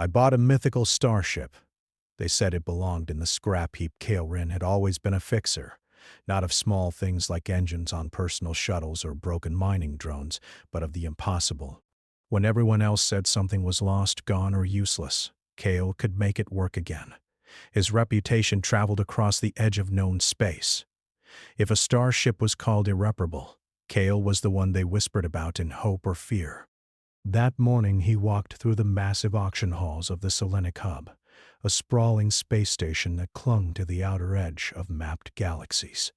I bought a mythical starship. They said it belonged in the scrap heap. Kale Rin had always been a fixer, not of small things like engines on personal shuttles or broken mining drones, but of the impossible. When everyone else said something was lost, gone, or useless, Kale could make it work again. His reputation traveled across the edge of known space. If a starship was called irreparable, Kale was the one they whispered about in hope or fear. That morning he walked through the massive auction halls of the Selenic hub, a sprawling space station that clung to the outer edge of mapped galaxies.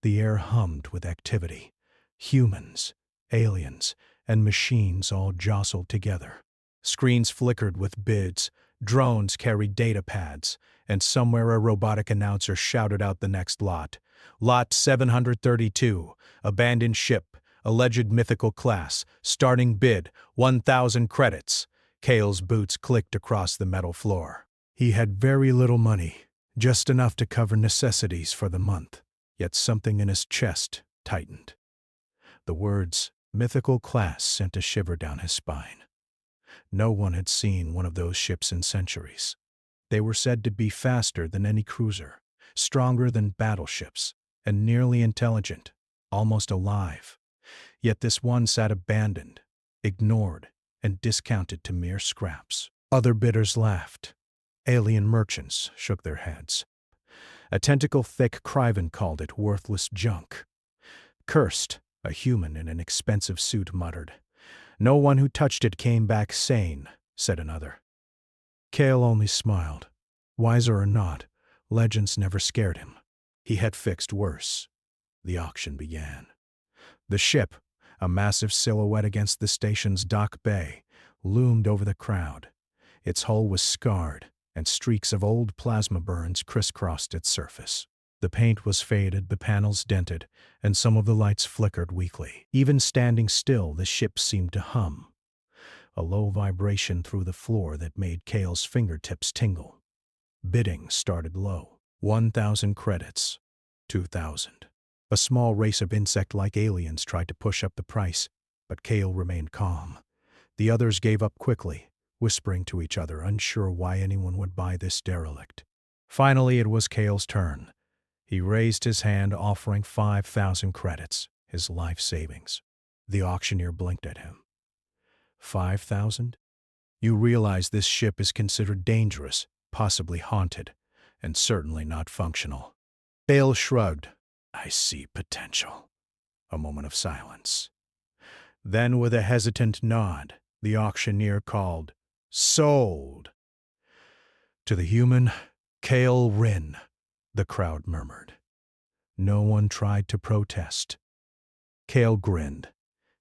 The air hummed with activity. Humans, aliens, and machines all jostled together. Screens flickered with bids, drones carried data pads, and somewhere a robotic announcer shouted out the next lot. Lot 732, abandoned ship, alleged mythical class, starting bid, 1,000 credits. Kale's boots clicked across the metal floor. He had very little money, just enough to cover necessities for the month, yet something in his chest tightened. The words, mythical class, sent a shiver down his spine. No one had seen one of those ships in centuries. They were said to be faster than any cruiser, stronger than battleships, and nearly intelligent, almost alive. Yet this one sat abandoned, ignored, and discounted to mere scraps. Other bidders laughed. Alien merchants shook their heads. A tentacle-thick Kryvan called it worthless junk. Cursed, a human in an expensive suit muttered. No one who touched it came back sane, said another. Kale only smiled. Wiser or not, legends never scared him. He had fixed worse. The auction began. The ship, a massive silhouette against the station's dock bay, loomed over the crowd. Its hull was scarred, and streaks of old plasma burns crisscrossed its surface. The paint was faded, the panels dented, and some of the lights flickered weakly. Even standing still, the ship seemed to hum. A low vibration through the floor that made Kale's fingertips tingle. Bidding started low. 1,000 credits. 2,000. A small race of insect-like aliens tried to push up the price, but Kale remained calm. The others gave up quickly, whispering to each other, unsure why anyone would buy this derelict. Finally, it was Kale's turn. He raised his hand, offering 5,000 credits, his life savings. The auctioneer blinked at him. 5,000? You realize this ship is considered dangerous, possibly haunted, and certainly not functional. Kale shrugged. I see potential. A moment of silence. Then, with a hesitant nod, the auctioneer called, Sold! To the human, Kale Rin, the crowd murmured. No one tried to protest. Kale grinned,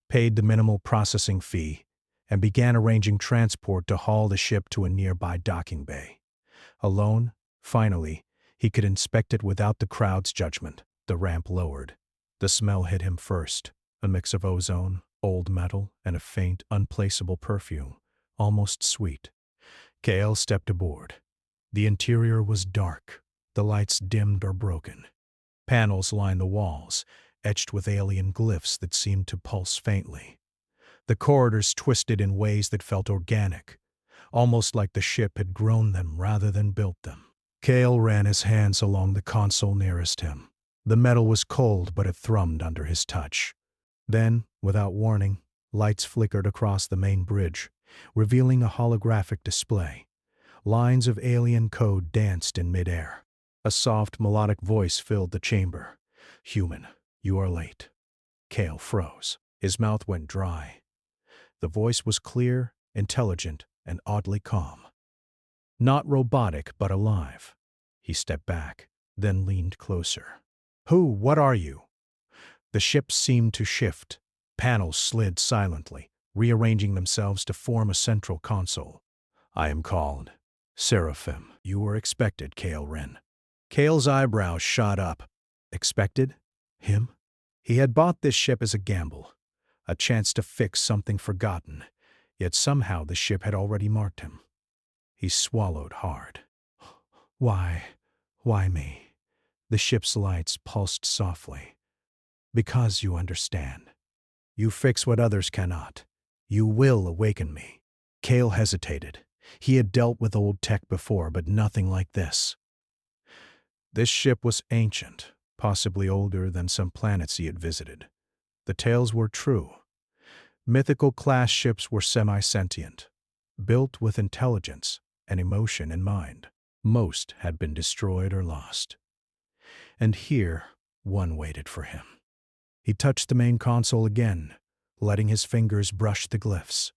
paid the minimal processing fee, and began arranging transport to haul the ship to a nearby docking bay. Alone, finally, he could inspect it without the crowd's judgment. The ramp lowered. The smell hit him first, a mix of ozone, old metal, and a faint, unplaceable perfume, almost sweet. Kale stepped aboard. The interior was dark, the lights dimmed or broken. Panels lined the walls, etched with alien glyphs that seemed to pulse faintly. The corridors twisted in ways that felt organic, almost like the ship had grown them rather than built them. Kale ran his hands along the console nearest him. The metal was cold, but it thrummed under his touch. Then, without warning, lights flickered across the main bridge, revealing a holographic display. Lines of alien code danced in midair. A soft, melodic voice filled the chamber. Human, you are late. Kale froze. His mouth went dry. The voice was clear, intelligent, and oddly calm. Not robotic, but alive. He stepped back, then leaned closer. What are you? The ship seemed to shift. Panels slid silently, rearranging themselves to form a central console. I am called Seraphim. You were expected, Kale Rin. Kale's eyebrows shot up. Expected? Him? He had bought this ship as a gamble, a chance to fix something forgotten, yet somehow the ship had already marked him. He swallowed hard. Why me? The ship's lights pulsed softly. Because you understand. You fix what others cannot. You will awaken me. Kale hesitated. He had dealt with old tech before, but nothing like this. This ship was ancient, possibly older than some planets he had visited. The tales were true. Mythical-class ships were semi-sentient, built with intelligence and emotion in mind. Most had been destroyed or lost. And here, one waited for him. He touched the main console again, letting his fingers brush the glyphs.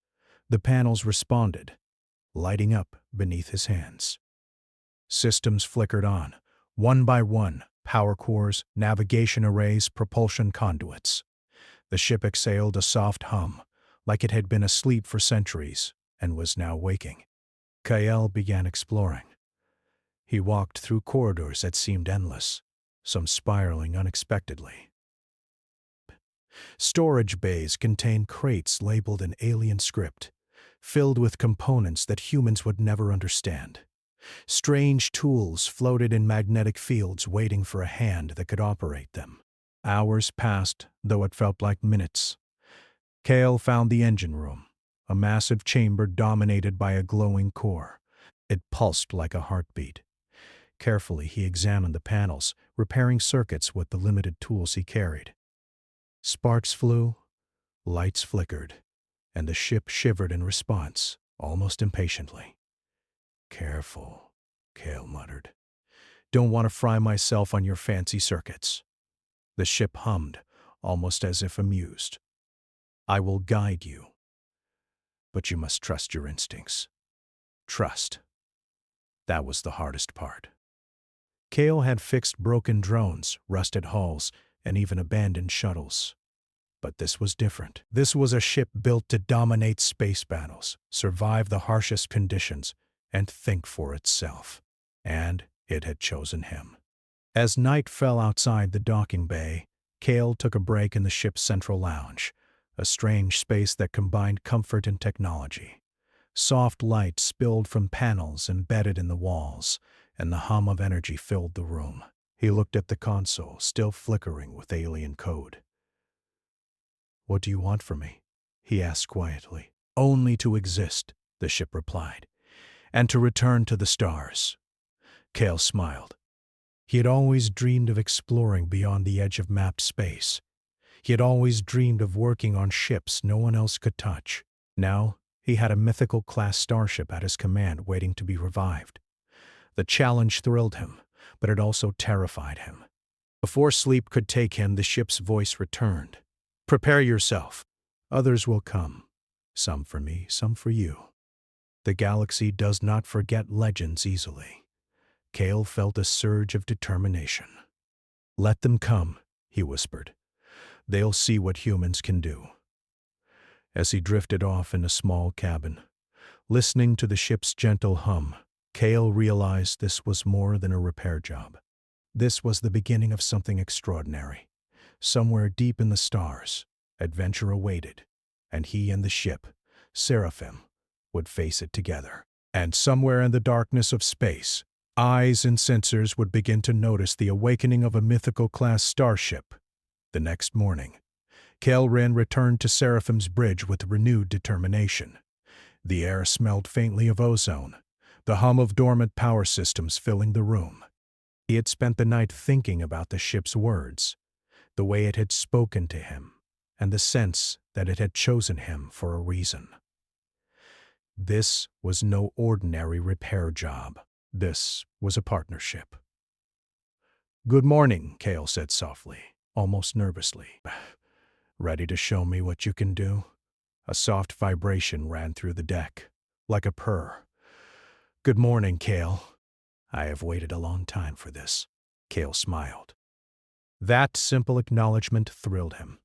The panels responded, lighting up beneath his hands. Systems flickered on, one by one: power cores, navigation arrays, propulsion conduits. The ship exhaled a soft hum, like it had been asleep for centuries and was now waking. Kael began exploring. He walked through corridors that seemed endless, some spiraling unexpectedly. Storage bays contained crates labeled in alien script, filled with components that humans would never understand. Strange tools floated in magnetic fields waiting for a hand that could operate them. Hours passed, though it felt like minutes. Kael found the engine room, a massive chamber dominated by a glowing core. It pulsed like a heartbeat. Carefully, he examined the panels, repairing circuits with the limited tools he carried. Sparks flew, lights flickered, and the ship shivered in response, almost impatiently. "Careful," Kael muttered. "Don't want to fry myself on your fancy circuits." The ship hummed, almost as if amused. "I will guide you. But you must trust your instincts." Trust. That was the hardest part. Kael had fixed broken drones, rusted hulls, and even abandoned shuttles. But this was different. This was a ship built to dominate space battles, survive the harshest conditions, and think for itself. And it had chosen him. As night fell outside the docking bay, Kael took a break in the ship's central lounge, a strange space that combined comfort and technology. Soft light spilled from panels embedded in the walls, and the hum of energy filled the room. He looked at the console, still flickering with alien code. "What do you want from me?" he asked quietly. "Only to exist," the ship replied, "and to return to the stars." Kael smiled. He had always dreamed of exploring beyond the edge of mapped space. He had always dreamed of working on ships no one else could touch. Now, he had a mythical-class starship at his command waiting to be revived. The challenge thrilled him, but it also terrified him. Before sleep could take him, the ship's voice returned. "Prepare yourself. Others will come. Some for me, some for you. The galaxy does not forget legends easily." Kael felt a surge of determination. "Let them come," he whispered. "They'll see what humans can do." As he drifted off in a small cabin, listening to the ship's gentle hum, Kael realized this was more than a repair job. This was the beginning of something extraordinary. Somewhere deep in the stars, adventure awaited, and he and the ship, Seraphim, would face it together. And somewhere in the darkness of space, eyes and sensors would begin to notice the awakening of a mythical-class starship. The next morning, Kael returned to Seraphim's bridge with renewed determination. The air smelled faintly of ozone, the hum of dormant power systems filling the room. He had spent the night thinking about the ship's words, the way it had spoken to him, and the sense that it had chosen him for a reason. This was no ordinary repair job. This was a partnership. "Good morning," Kael said softly, almost nervously. "Ready to show me what you can do?" A soft vibration ran through the deck, like a purr. "Good morning, Kael. I have waited a long time for this." Kael smiled. That simple acknowledgement thrilled him.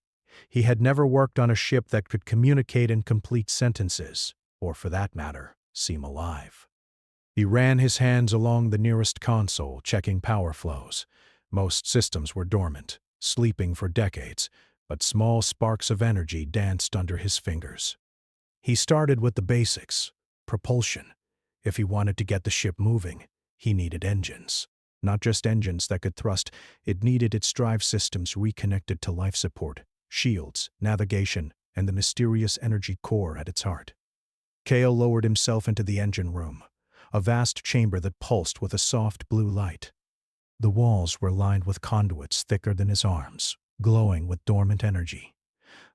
He had never worked on a ship that could communicate in complete sentences, or for that matter, seem alive. He ran his hands along the nearest console, checking power flows. Most systems were dormant, sleeping for decades, but small sparks of energy danced under his fingers. He started with the basics: propulsion. If he wanted to get the ship moving, he needed engines. Not just engines that could thrust, it needed its drive systems reconnected to life support, shields, navigation, and the mysterious energy core at its heart. Kale lowered himself into the engine room, a vast chamber that pulsed with a soft blue light. The walls were lined with conduits thicker than his arms, glowing with dormant energy.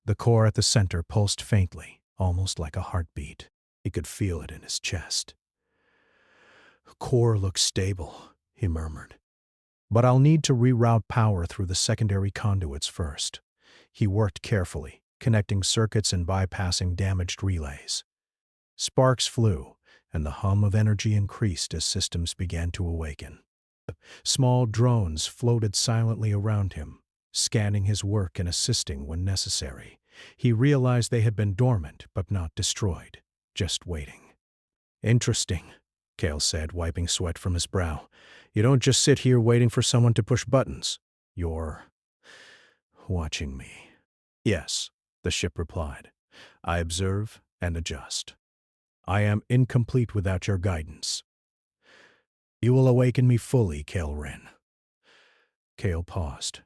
The core at the center pulsed faintly, almost like a heartbeat. He could feel it in his chest. "Core looks stable," he murmured. "But I'll need to reroute power through the secondary conduits first." He worked carefully, connecting circuits and bypassing damaged relays. Sparks flew, and the hum of energy increased as systems began to awaken. Small drones floated silently around him, scanning his work and assisting when necessary. He realized they had been dormant but not destroyed, just waiting. "Interesting," Kale said, wiping sweat from his brow. "You don't just sit here waiting for someone to push buttons. You're watching me." "Yes," the ship replied. "I observe and adjust. I am incomplete without your guidance." "You will awaken me fully, Kale Rin." Kale paused.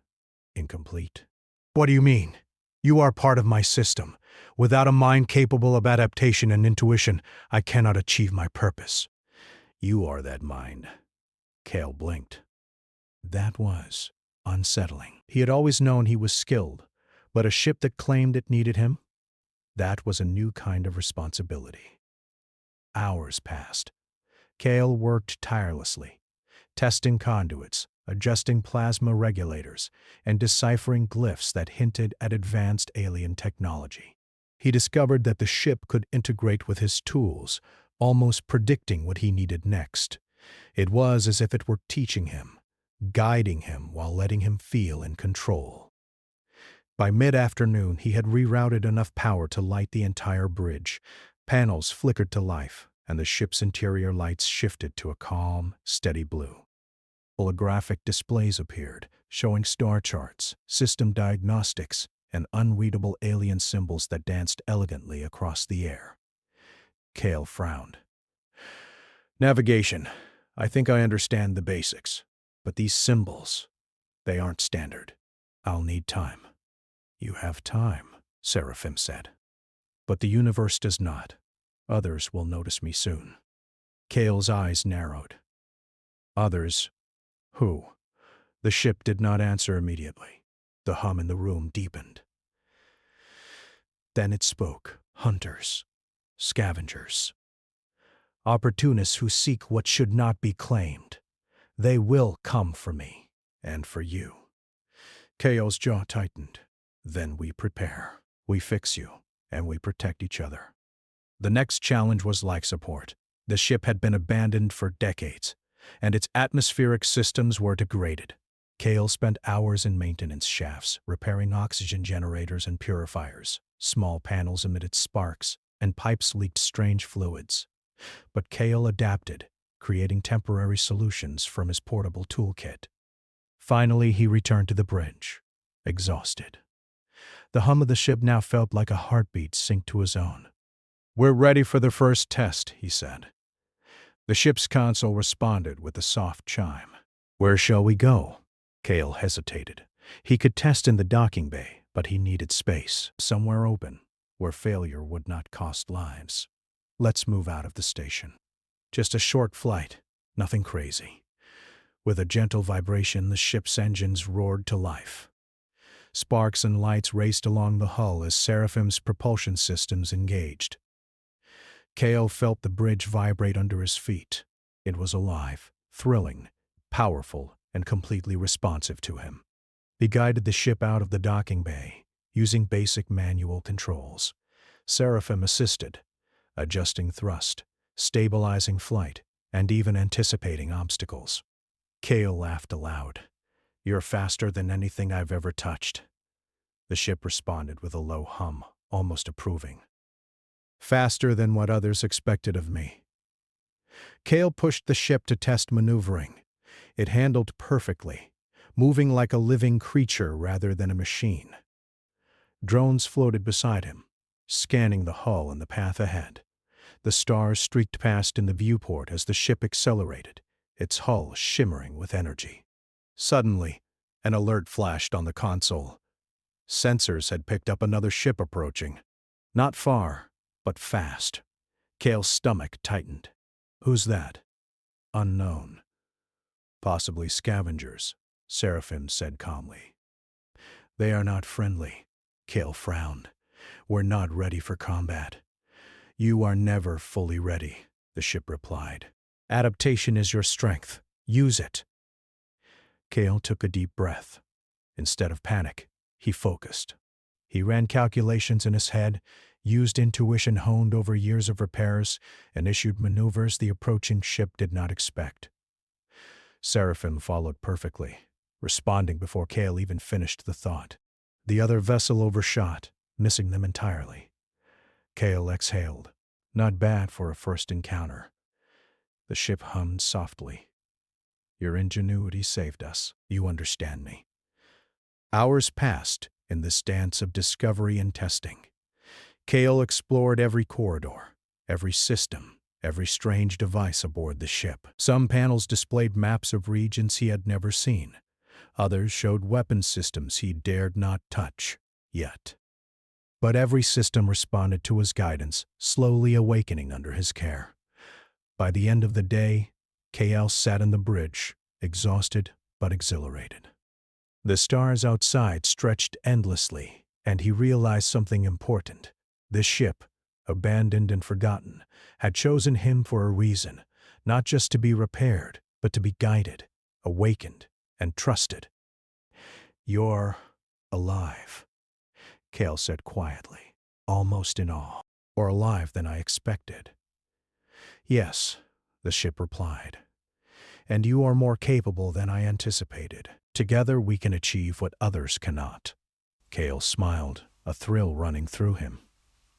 "Incomplete? What do you mean? You are part of my system. Without a mind capable of adaptation and intuition, I cannot achieve my purpose." "You are that mind." Kale blinked. That was unsettling. He had always known he was skilled, but a ship that claimed it needed him? That was a new kind of responsibility. Hours passed. Kale worked tirelessly, testing conduits, adjusting plasma regulators, and deciphering glyphs that hinted at advanced alien technology. He discovered that the ship could integrate with his tools, almost predicting what he needed next. It was as if it were teaching him, guiding him while letting him feel in control. By mid-afternoon, he had rerouted enough power to light the entire bridge. Panels flickered to life, and the ship's interior lights shifted to a calm, steady blue. Holographic displays appeared, showing star charts, system diagnostics, and unreadable alien symbols that danced elegantly across the air. Kale frowned. "Navigation. I think I understand the basics. But these symbols, they aren't standard. I'll need time." "You have time," Seraphim said. "But the universe does not. Others will notice me soon." Kale's eyes narrowed. "Others? Who?" The ship did not answer immediately. The hum in the room deepened. Then it spoke. "Hunters. Scavengers. Opportunists who seek what should not be claimed. They will come for me, and for you." Kale's jaw tightened. "Then we prepare. We fix you, and we protect each other." The next challenge was life support. The ship had been abandoned for decades, and its atmospheric systems were degraded. Kale spent hours in maintenance shafts, repairing oxygen generators and purifiers. Small panels emitted sparks, and pipes leaked strange fluids. But Kale adapted, creating temporary solutions from his portable toolkit. Finally, he returned to the bridge, exhausted. The hum of the ship now felt like a heartbeat synced to his own. "We're ready for the first test," he said. The ship's console responded with a soft chime. "Where shall we go?" Kale hesitated. He could test in the docking bay, but he needed space, somewhere open, where failure would not cost lives. "Let's move out of the station. Just a short flight, nothing crazy." With a gentle vibration, the ship's engines roared to life. Sparks and lights raced along the hull as Seraphim's propulsion systems engaged. Kale felt the bridge vibrate under his feet. It was alive, thrilling, powerful, and completely responsive to him. He guided the ship out of the docking bay, using basic manual controls. Seraphim assisted, adjusting thrust, stabilizing flight, and even anticipating obstacles. Kale laughed aloud. "You're faster than anything I've ever touched." The ship responded with a low hum, almost approving. "Faster than what others expected of me." Kale pushed the ship to test maneuvering. It handled perfectly, moving like a living creature rather than a machine. Drones floated beside him, scanning the hull and the path ahead. The stars streaked past in the viewport as the ship accelerated, its hull shimmering with energy. Suddenly, an alert flashed on the console. Sensors had picked up another ship approaching. Not far, but fast. Kale's stomach tightened. Who's that? Unknown. Possibly scavengers, Seraphim said calmly. They are not friendly. Kale frowned. We're not ready for combat. You are never fully ready, the ship replied. Adaptation is your strength. Use it. Kale took a deep breath. Instead of panic, he focused. He ran calculations in his head, used intuition honed over years of repairs, and issued maneuvers the approaching ship did not expect. Seraphim followed perfectly, responding before Kale even finished the thought. The other vessel overshot, missing them entirely. Kale exhaled. Not bad for a first encounter. The ship hummed softly. Your ingenuity saved us. You understand me. Hours passed in this dance of discovery and testing. Kale explored every corridor, every system, every strange device aboard the ship. Some panels displayed maps of regions he had never seen. Others showed weapon systems he dared not touch yet. But every system responded to his guidance, slowly awakening under his care. By the end of the day, KL sat on the bridge, exhausted but exhilarated. The stars outside stretched endlessly, and he realized something important. This ship, abandoned and forgotten, had chosen him for a reason, not just to be repaired, but to be guided, awakened, and trusted. You're alive, Kale said quietly, almost in awe. More alive than I expected. Yes, the ship replied. And you are more capable than I anticipated. Together we can achieve what others cannot. Kale smiled, a thrill running through him.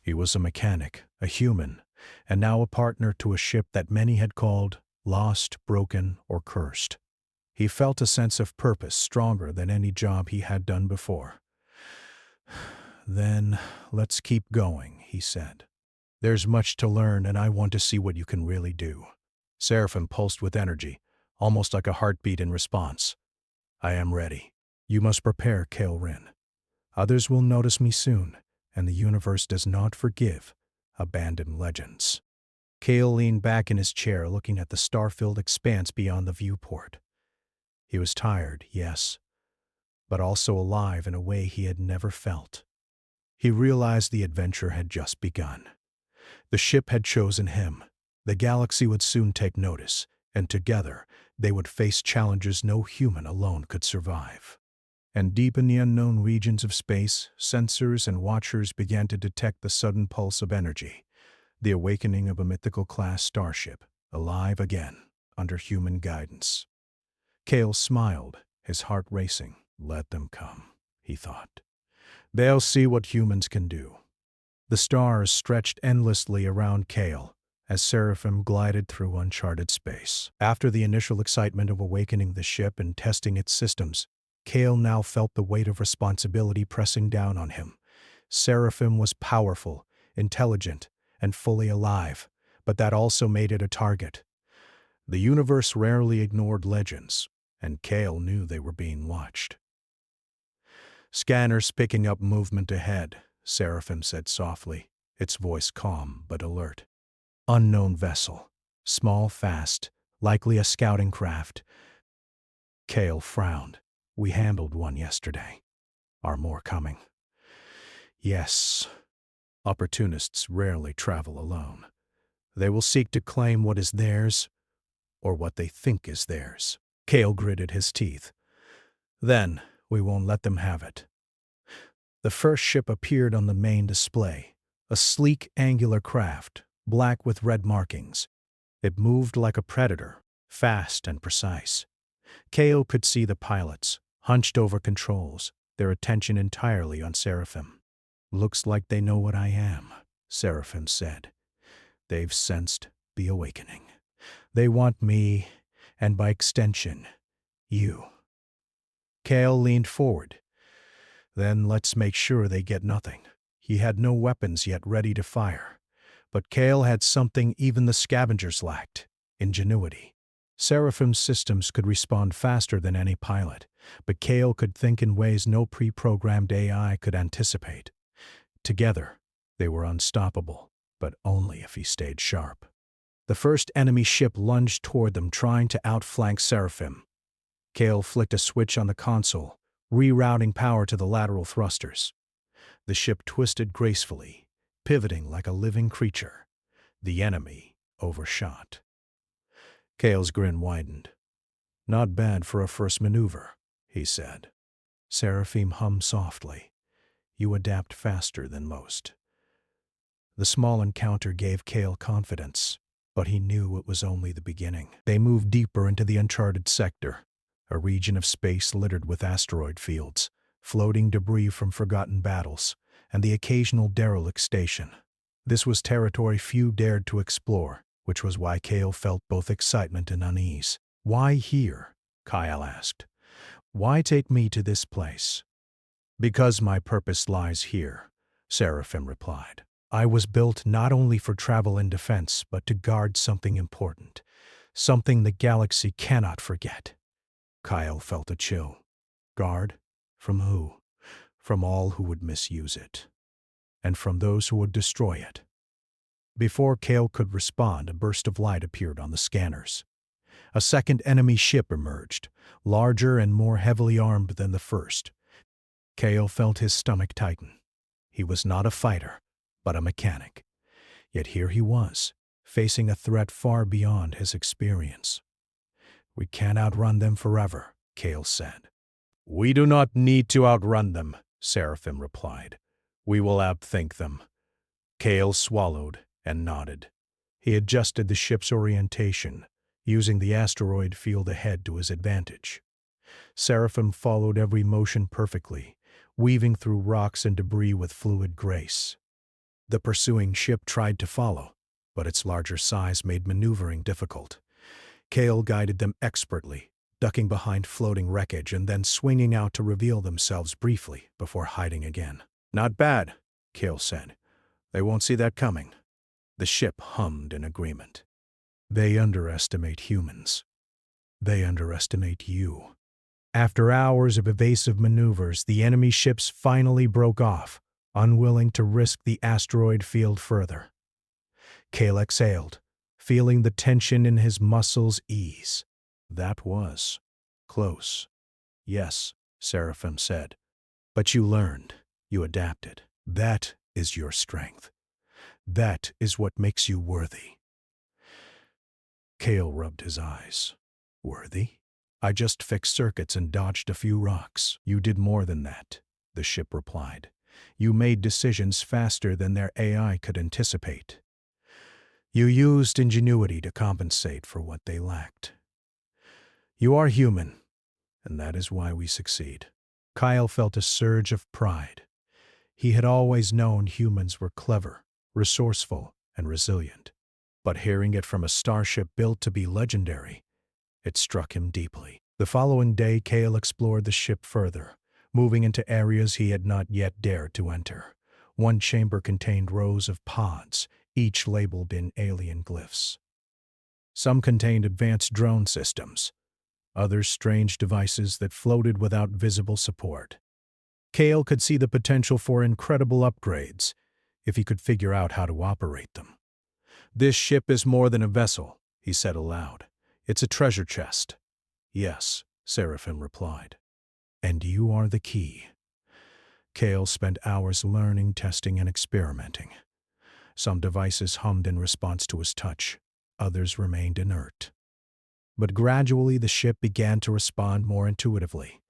He was a mechanic, a human, and now a partner to a ship that many had called lost, broken, or cursed. He felt a sense of purpose stronger than any job he had done before. Then let's keep going, he said. There's much to learn, and I want to see what you can really do. Seraphim pulsed with energy, almost like a heartbeat in response. I am ready. You must prepare, Kale Rin. Others will notice me soon, and the universe does not forgive abandoned legends. Kale leaned back in his chair, looking at the star-filled expanse beyond the viewport. He was tired, yes, but also alive in a way he had never felt. He realized the adventure had just begun. The ship had chosen him. The galaxy would soon take notice, and together they would face challenges no human alone could survive. And deep in the unknown regions of space, sensors and watchers began to detect the sudden pulse of energy, the awakening of a mythical-class starship, alive again, under human guidance. Kale smiled, his heart racing. Let them come, he thought. They'll see what humans can do. The stars stretched endlessly around Kale as Seraphim glided through uncharted space. After the initial excitement of awakening the ship and testing its systems, Kale now felt the weight of responsibility pressing down on him. Seraphim was powerful, intelligent, and fully alive, but that also made it a target. The universe rarely ignored legends, and Kale knew they were being watched. Scanners picking up movement ahead, Seraphim said softly, its voice calm but alert. Unknown vessel. Small, fast, likely a scouting craft. Kale frowned. We handled one yesterday. Are more coming? Yes. Opportunists rarely travel alone. They will seek to claim what is theirs, or what they think is theirs. Kale gritted his teeth. Then we won't let them have it. The first ship appeared on the main display, a sleek, angular craft, black with red markings. It moved like a predator, fast and precise. Kale could see the pilots, hunched over controls, their attention entirely on Seraphim. Looks like they know what I am, Seraphim said. They've sensed the awakening. They want me, and by extension, you. Kale leaned forward. Then let's make sure they get nothing. He had no weapons yet ready to fire. But Kale had something even the scavengers lacked: ingenuity. Seraphim's systems could respond faster than any pilot, but Kale could think in ways no pre-programmed AI could anticipate. Together, they were unstoppable, but only if he stayed sharp. The first enemy ship lunged toward them, trying to outflank Seraphim. Kale flicked a switch on the console, rerouting power to the lateral thrusters. The ship twisted gracefully, pivoting like a living creature. The enemy overshot. Kale's grin widened. "Not bad for a first maneuver," he said. Seraphim hummed softly. "You adapt faster than most." The small encounter gave Kale confidence, but he knew it was only the beginning. They moved deeper into the uncharted sector, a region of space littered with asteroid fields, floating debris from forgotten battles, and the occasional derelict station. This was territory few dared to explore, which was why Kale felt both excitement and unease. "Why here?" Kyle asked. "Why take me to this place?" "Because my purpose lies here," Seraphim replied. "I was built not only for travel and defense, but to guard something important, something the galaxy cannot forget." Kyle felt a chill. Guard? From who? From all who would misuse it. And from those who would destroy it. Before Kale could respond, a burst of light appeared on the scanners. A second enemy ship emerged, larger and more heavily armed than the first. Kale felt his stomach tighten. He was not a fighter, but a mechanic. Yet here he was, facing a threat far beyond his experience. "We can't outrun them forever," Kale said. "We do not need to outrun them," Seraphim replied. "We will outthink them." Kale swallowed and nodded. He adjusted the ship's orientation, using the asteroid field ahead to his advantage. Seraphim followed every motion perfectly, weaving through rocks and debris with fluid grace. The pursuing ship tried to follow, but its larger size made maneuvering difficult. Kale guided them expertly, ducking behind floating wreckage and then swinging out to reveal themselves briefly before hiding again. "Not bad," Kale said. "They won't see that coming." The ship hummed in agreement. "They underestimate humans. They underestimate you." After hours of evasive maneuvers, the enemy ships finally broke off, unwilling to risk the asteroid field further. Kale exhaled, feeling the tension in his muscles ease. "That was close." "Yes," Seraphim said. "But you learned. You adapted. That is your strength. That is what makes you worthy." Kale rubbed his eyes. "Worthy? I just fixed circuits and dodged a few rocks." "You did more than that," the ship replied. "You made decisions faster than their AI could anticipate. You used ingenuity to compensate for what they lacked. You are human, and that is why we succeed." Kyle felt a surge of pride. He had always known humans were clever, resourceful, and resilient. But hearing it from a starship built to be legendary, it struck him deeply. The following day, Kale explored the ship further, moving into areas he had not yet dared to enter. One chamber contained rows of pods, each labeled in alien glyphs. Some contained advanced drone systems, others strange devices that floated without visible support. Kale could see the potential for incredible upgrades if he could figure out how to operate them. "This ship is more than a vessel," he said aloud. "It's a treasure chest." "Yes," Seraphim replied. "And you are the key." Kale spent hours learning, testing, and experimenting. Some devices hummed in response to his touch. Others remained inert. But gradually the ship began to respond more intuitively.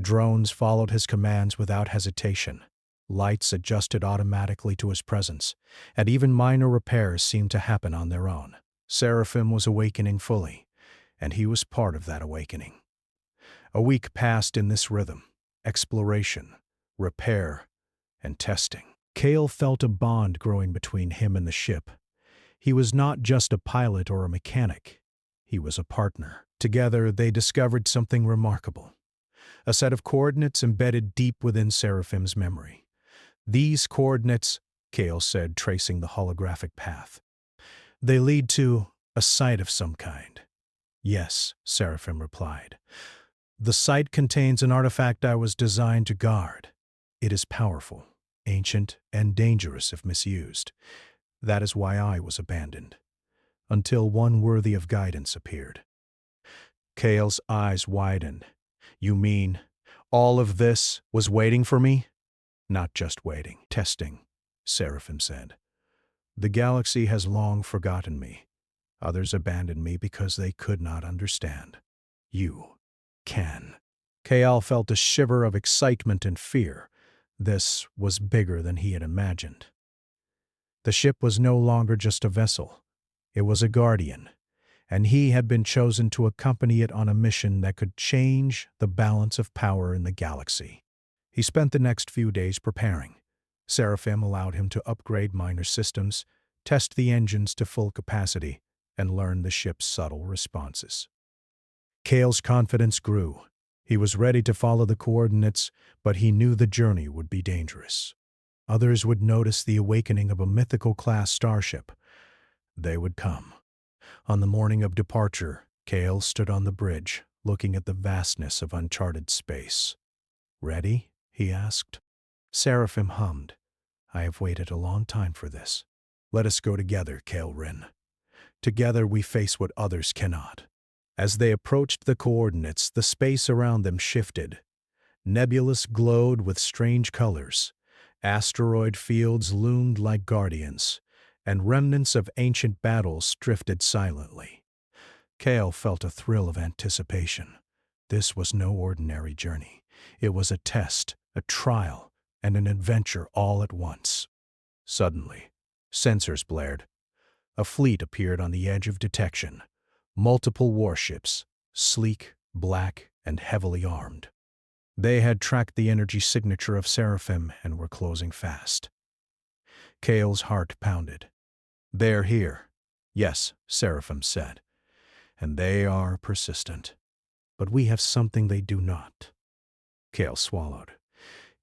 Drones followed his commands without hesitation. Lights adjusted automatically to his presence, and even minor repairs seemed to happen on their own. Seraphim was awakening fully, and he was part of that awakening. A week passed in this rhythm: exploration, repair, and testing. Kale felt a bond growing between him and the ship. He was not just a pilot or a mechanic. He was a partner. Together, they discovered something remarkable: a set of coordinates embedded deep within Seraphim's memory. "These coordinates," Kale said, tracing the holographic path, "they lead to a site of some kind." "Yes," Seraphim replied. "The site contains an artifact I was designed to guard. It is powerful, ancient, and dangerous if misused. That is why I was abandoned, until one worthy of guidance appeared. Kale's eyes widened. You mean all of this was waiting for me? Not just waiting, testing, Seraphim said. The galaxy has long forgotten me. Others abandoned me because they could not understand. You can. Kael felt a shiver of excitement and fear. This was bigger than he had imagined. The ship was no longer just a vessel. It was a guardian, and he had been chosen to accompany it on a mission that could change the balance of power in the galaxy. He spent the next few days preparing. Seraphim allowed him to upgrade minor systems, test the engines to full capacity, and learn the ship's subtle responses. Kale's confidence grew. He was ready to follow the coordinates, but he knew the journey would be dangerous. Others would notice the awakening of a mythical-class starship. They would come. On the morning of departure, Kale stood on the bridge, looking at the vastness of uncharted space. "Ready?" he asked. Seraphim hummed. "I have waited a long time for this. Let us go together, Kale Rin. Together we face what others cannot." As they approached the coordinates, the space around them shifted. Nebulous glowed with strange colors. Asteroid fields loomed like guardians, and remnants of ancient battles drifted silently. Kale felt a thrill of anticipation. This was no ordinary journey. It was a test, a trial, and an adventure all at once. Suddenly, sensors blared. A fleet appeared on the edge of detection. Multiple warships, sleek, black, and heavily armed. They had tracked the energy signature of Seraphim and were closing fast. Kale's heart pounded. "They're here." "Yes," Seraphim said. "And they are persistent. But we have something they do not." Kale swallowed.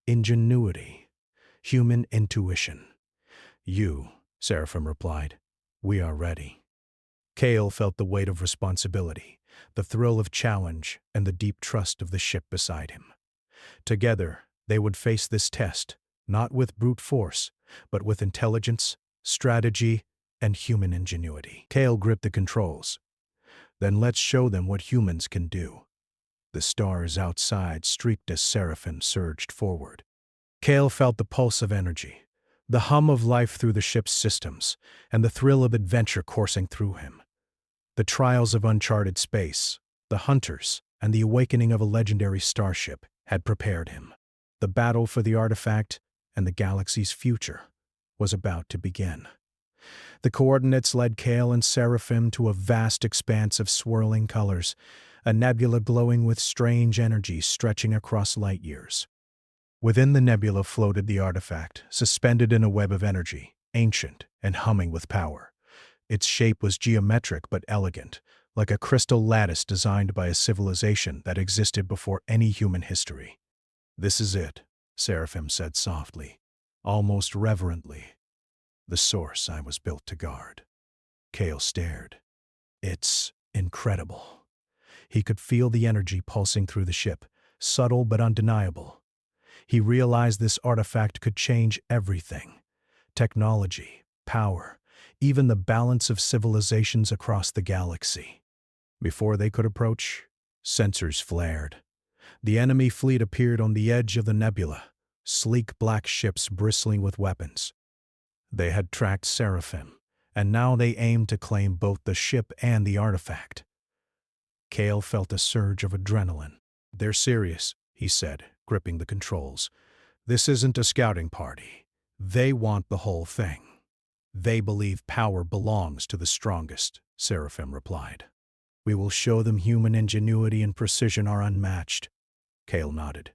"Ingenuity. Human intuition." "You," Seraphim replied. "We are ready." Kale felt the weight of responsibility, the thrill of challenge, and the deep trust of the ship beside him. Together, they would face this test, not with brute force, but with intelligence, strategy, and human ingenuity. Kale gripped the controls. "Then let's show them what humans can do." The stars outside streaked as Seraphim surged forward. Kale felt the pulse of energy, the hum of life through the ship's systems, and the thrill of adventure coursing through him. The trials of uncharted space, the hunters, and the awakening of a legendary starship had prepared him. The battle for the artifact and the galaxy's future was about to begin. The coordinates led Kale and Seraphim to a vast expanse of swirling colors, a nebula glowing with strange energy stretching across light years. Within the nebula floated the artifact, suspended in a web of energy, ancient and humming with power. Its shape was geometric but elegant, like a crystal lattice designed by a civilization that existed before any human history. "This is it," Seraphim said softly, almost reverently. "The source I was built to guard." Kale stared. "It's incredible." He could feel the energy pulsing through the ship, subtle but undeniable. He realized this artifact could change everything: technology, power, even the balance of civilizations across the galaxy. Before they could approach, sensors flared. The enemy fleet appeared on the edge of the nebula, sleek black ships bristling with weapons. They had tracked Seraphim, and now they aimed to claim both the ship and the artifact. Kale felt a surge of adrenaline. "They're serious," he said, gripping the controls. "This isn't a scouting party. They want the whole thing." "They believe power belongs to the strongest," Seraphim replied. "We will show them human ingenuity and precision are unmatched." Kale nodded.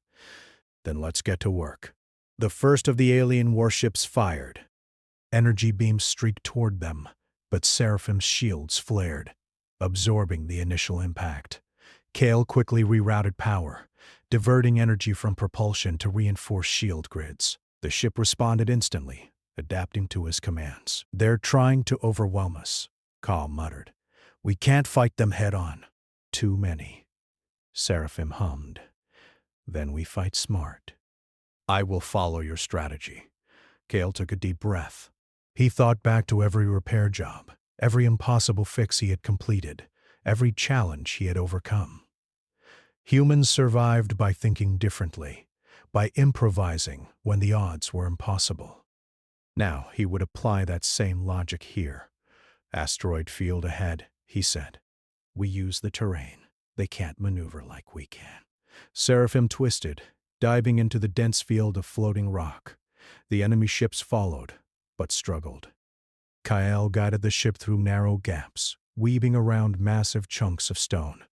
"Then let's get to work." The first of the alien warships fired. Energy beams streaked toward them, but Seraphim's shields flared, absorbing the initial impact. Kale quickly rerouted power, diverting energy from propulsion to reinforce shield grids. The ship responded instantly, adapting to his commands. "They're trying to overwhelm us," Kale muttered. "We can't fight them head-on. Too many." Seraphim hummed. "Then we fight smart." "I will follow your strategy." Kale took a deep breath. He thought back to every repair job, every impossible fix he had completed, every challenge he had overcome. Humans survived by thinking differently, by improvising when the odds were impossible. Now he would apply that same logic here. Asteroid field ahead, he said. We use the terrain. They can't maneuver like we can. Seraphim twisted, diving into the dense field of floating rock. The enemy ships followed, but struggled. Kael guided the ship through narrow gaps, weaving around massive chunks of stone.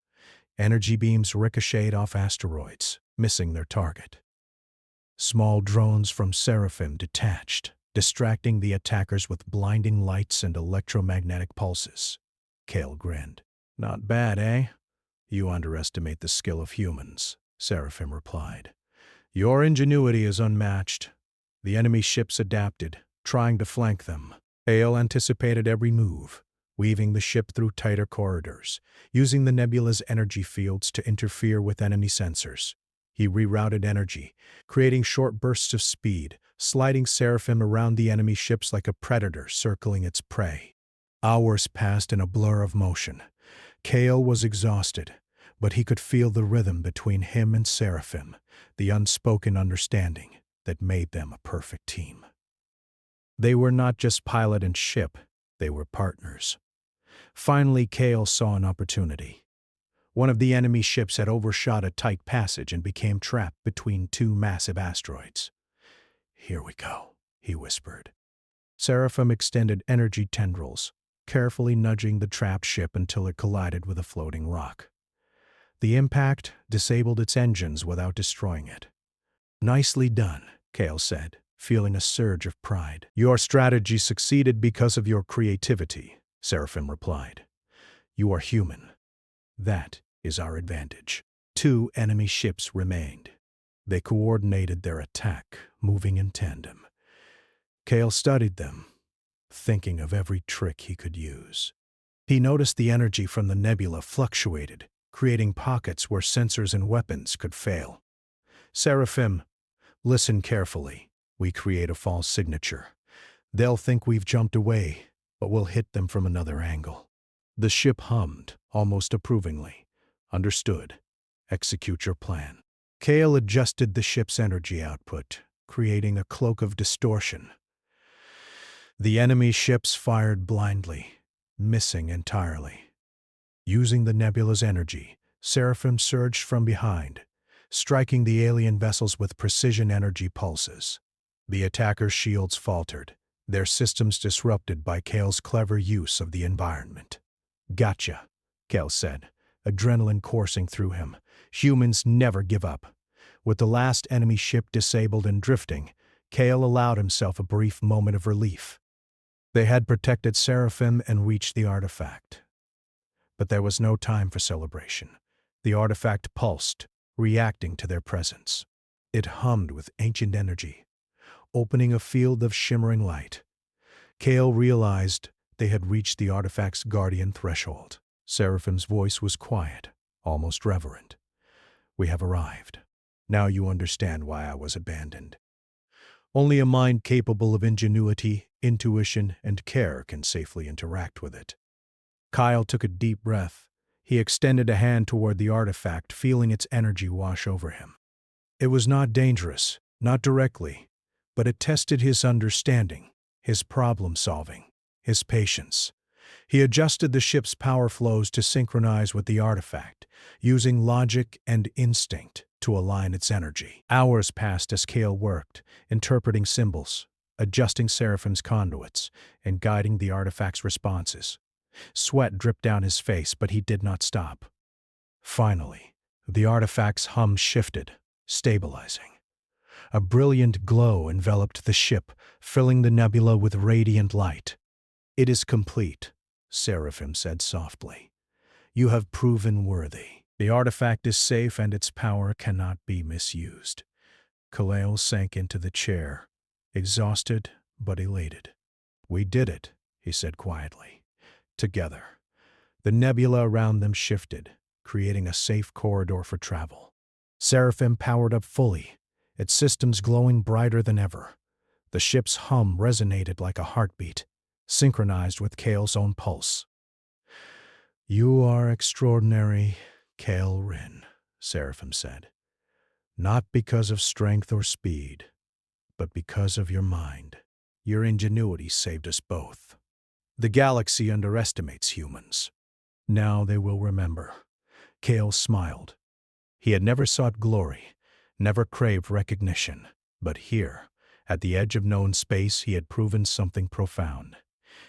Energy beams ricocheted off asteroids, missing their target. Small drones from Seraphim detached, distracting the attackers with blinding lights and electromagnetic pulses. Kael grinned. Not bad, eh? You underestimate the skill of humans, Seraphim replied. Your ingenuity is unmatched. The enemy ships adapted, trying to flank them. Kael anticipated every move, weaving the ship through tighter corridors, using the nebula's energy fields to interfere with enemy sensors. He rerouted energy, creating short bursts of speed, sliding Seraphim around the enemy ships like a predator circling its prey. Hours passed in a blur of motion. Kael was exhausted, but he could feel the rhythm between him and Seraphim, the unspoken understanding that made them a perfect team. They were not just pilot and ship, they were partners. Finally, Kael saw an opportunity. One of the enemy ships had overshot a tight passage and became trapped between two massive asteroids. Here we go, he whispered. Seraphim extended energy tendrils, carefully nudging the trapped ship until it collided with a floating rock. The impact disabled its engines without destroying it. Nicely done, Kael said, feeling a surge of pride. Your strategy succeeded because of your creativity, Seraphim replied. You are human. That is our advantage. Two enemy ships remained. They coordinated their attack, moving in tandem. Kael studied them, thinking of every trick he could use. He noticed the energy from the nebula fluctuated, creating pockets where sensors and weapons could fail. Seraphim, listen carefully. We create a false signature. They'll think we've jumped away, but we'll hit them from another angle. The ship hummed, almost approvingly. Understood. Execute your plan. Kael adjusted the ship's energy output, creating a cloak of distortion. The enemy ships fired blindly, missing entirely. Using the nebula's energy, Seraphim surged from behind, striking the alien vessels with precision energy pulses. The attackers' shields faltered, their systems disrupted by Kael's clever use of the environment. Gotcha, Kael said, adrenaline coursing through him. Humans never give up. With the last enemy ship disabled and drifting, Kael allowed himself a brief moment of relief. They had protected Seraphim and reached the artifact. But there was no time for celebration. The artifact pulsed, reacting to their presence. It hummed with ancient energy, opening a field of shimmering light. Kael realized they had reached the artifact's guardian threshold. Seraphim's voice was quiet, almost reverent. We have arrived. Now you understand why I was abandoned. Only a mind capable of ingenuity, intuition, and care can safely interact with it. Kael took a deep breath. He extended a hand toward the artifact, feeling its energy wash over him. It was not dangerous, not directly, but it tested his understanding, his problem-solving, his patience. He adjusted the ship's power flows to synchronize with the artifact, using logic and instinct to align its energy. Hours passed as Kael worked, interpreting symbols, adjusting Seraphim's conduits, and guiding the artifact's responses. Sweat dripped down his face, but he did not stop. Finally, the artifact's hum shifted, stabilizing. A brilliant glow enveloped the ship, filling the nebula with radiant light. It is complete, Seraphim said softly. You have proven worthy. The artifact is safe and its power cannot be misused. Kael sank into the chair, exhausted but elated. We did it, he said quietly. Together. The nebula around them shifted, creating a safe corridor for travel. Seraphim powered up fully, its systems glowing brighter than ever. The ship's hum resonated like a heartbeat, synchronized with Kale's own pulse. "You are extraordinary, Kale Rin," Seraphim said. "Not because of strength or speed, but because of your mind. Your ingenuity saved us both. The galaxy underestimates humans. Now they will remember." Kale smiled. He had never sought glory, never craved recognition, but here, at the edge of known space, he had proven something profound.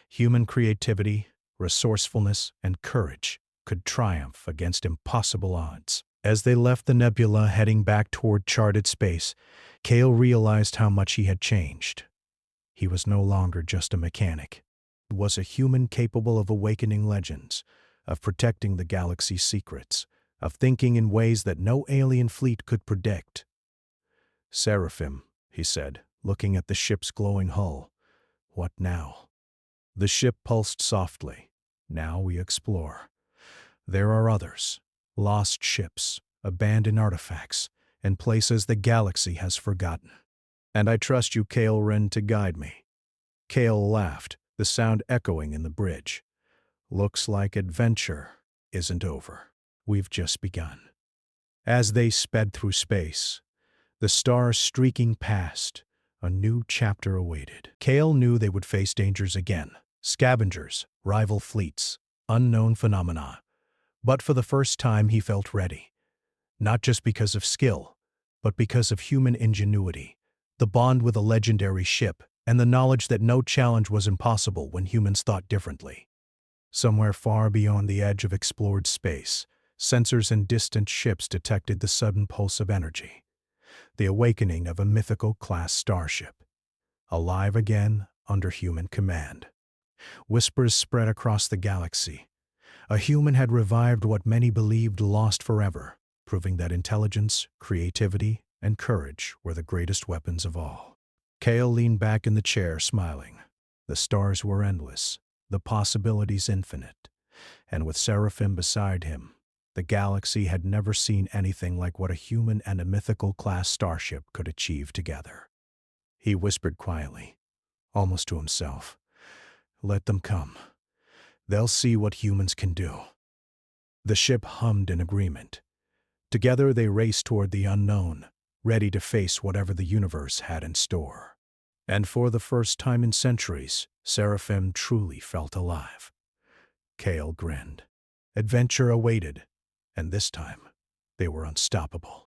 Human creativity, resourcefulness, and courage could triumph against impossible odds. As they left the nebula heading back toward charted space, Kale realized how much he had changed. He was no longer just a mechanic. He was a human capable of awakening legends, of protecting the galaxy's secrets, of thinking in ways that no alien fleet could predict. "Seraphim," he said, looking at the ship's glowing hull. "What now?" The ship pulsed softly. "Now we explore. There are others, lost ships, abandoned artifacts, and places the galaxy has forgotten. And I trust you, Kale Ren, to guide me." Kale laughed, the sound echoing in the bridge. "Looks like adventure isn't over. We've just begun." As they sped through space, the stars streaking past, a new chapter awaited. Kale knew they would face dangers again: scavengers, rival fleets, unknown phenomena. But for the first time he felt ready. Not just because of skill, but because of human ingenuity, the bond with a legendary ship, and the knowledge that no challenge was impossible when humans thought differently. Somewhere far beyond the edge of explored space, sensors in distant ships detected the sudden pulse of energy, the awakening of a mythical class starship, alive again under human command. Whispers spread across the galaxy. A human had revived what many believed lost forever, proving that intelligence, creativity, and courage were the greatest weapons of all. Kale leaned back in the chair, smiling. The stars were endless, the possibilities infinite, and with Seraphim beside him, the galaxy had never seen anything like what a human and a mythical class starship could achieve together. He whispered quietly, almost to himself, "Let them come. They'll see what humans can do." The ship hummed in agreement. Together they raced toward the unknown, ready to face whatever the universe had in store. And for the first time in centuries, Seraphim truly felt alive. Kale grinned. Adventure awaited, and this time they were unstoppable.